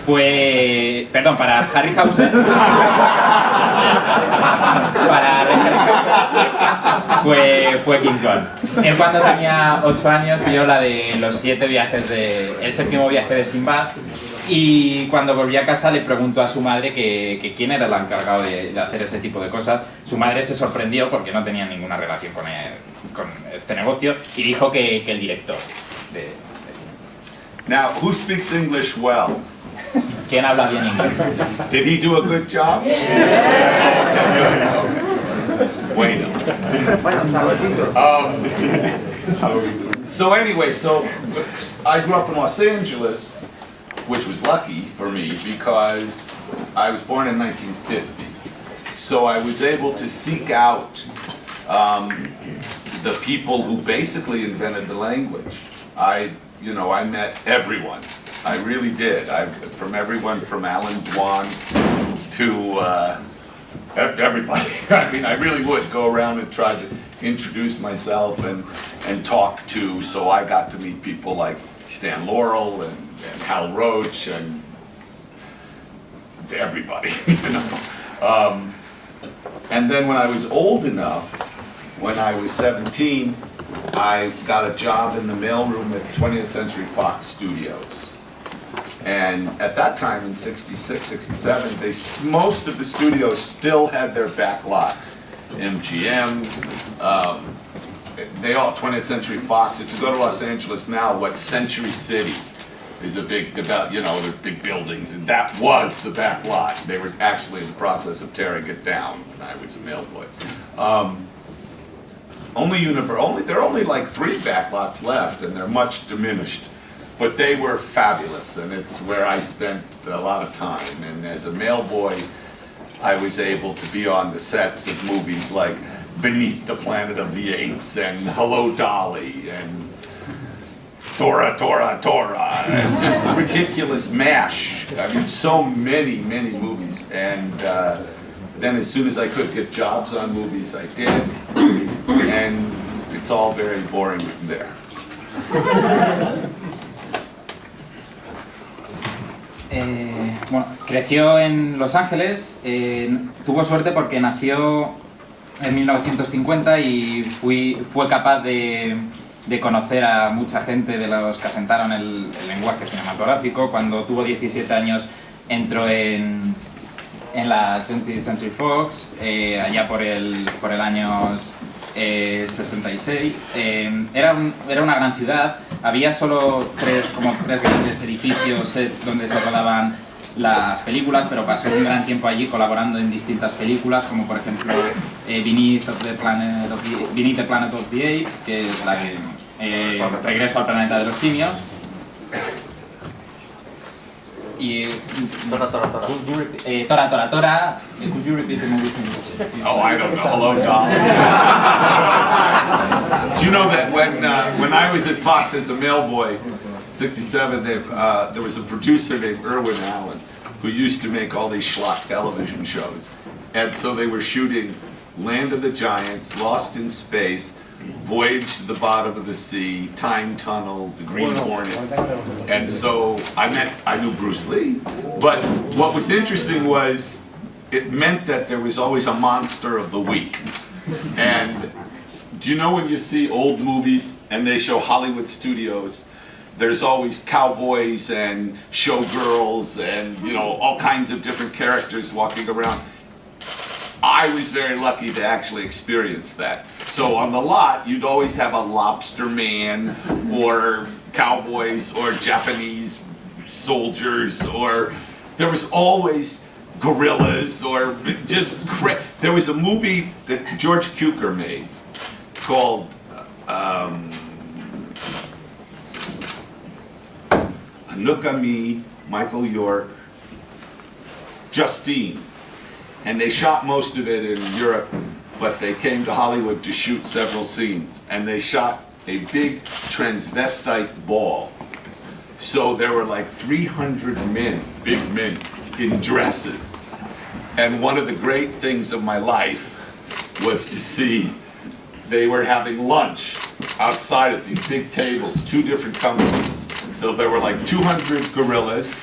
Fue, perdón, para Harryhausen, para Harryhausen fue King Kong. Él cuando tenía 8 años vio la de los 7 viajes el séptimo viaje de Sinbad, y cuando volvió a casa le preguntó a su madre que quién era el encargado de hacer ese tipo de cosas. Su madre se sorprendió porque no tenía ninguna relación con este negocio, y dijo que el director Now, who speaks English well? ¿Quién habla bien inglés? Did he do a good job? Bueno. So anyway, I grew up in Los Angeles, which was lucky for me because I was born in 1950. So I was able to seek out the people who basically invented the language. I met everyone. I really did. From everyone from Alan Dwan to everybody. I mean, I really would go around and try to introduce myself and talk to. So I got to meet people like Stan Laurel and Hal Roach and everybody. And then when I was old enough, when I was 17, I got a job in the mailroom at 20th Century Fox Studios. And at that time, in 66, 67, most of the studios still had their back lots. MGM, they all, 20th Century Fox. If you go to Los Angeles now, Century City is a big, there's big buildings, and that was the back lot. They were actually in the process of tearing it down when I was a mailboy. There are only like 3 backlots left, and they're much diminished. But they were fabulous, and it's where I spent a lot of time. And as a mailboy, I was able to be on the sets of movies like Beneath the Planet of the Apes, and Hello Dolly, and Tora, Tora, Tora, and just ridiculous MASH. I mean, so many, many movies. And then as soon as I could get jobs on movies, I did. And it's all very boring from there. Bueno, creció en Los Ángeles, tuvo suerte porque nació en 1950 y fue capaz de conocer a mucha gente de los que asentaron el lenguaje cinematográfico. Cuando tuvo 17 años entró en la 20th Century Fox, allá por el año 66. Era una gran ciudad, había solo tres grandes edificios, sets donde se rodaban las películas, pero pasó un gran tiempo allí colaborando en distintas películas, como por ejemplo Beneath the Planet of the Apes, que es la que Regreso al planeta de los simios. Y Tora. Could you repeat the movie? Oh, I don't know. Hello, Dolly. Do you know that when I was at Fox as a mailboy, 67, there was a producer named Irwin Allen who used to make all these schlock television shows, and so they were shooting Land of the Giants, Lost in Space, Voyage to the Bottom of the Sea, Time Tunnel, The Green Hornet, and so I knew Bruce Lee, but what was interesting was it meant that there was always a monster of the week. And do you know when you see old movies and they show Hollywood studios, there's always cowboys and showgirls and all kinds of different characters walking around? I was very lucky to actually experience that. So on the lot, you'd always have a lobster man, or cowboys, or Japanese soldiers, or there was always gorillas, or just there was a movie that George Cukor made called Anouk Me, Michael York, Justine. And they shot most of it in Europe, but they came to Hollywood to shoot several scenes. And they shot a big transvestite ball. So there were like 300 men, big men, in dresses. And one of the great things of my life was to see they were having lunch outside at these big tables, 2 different companies. So there were like 200 gorillas.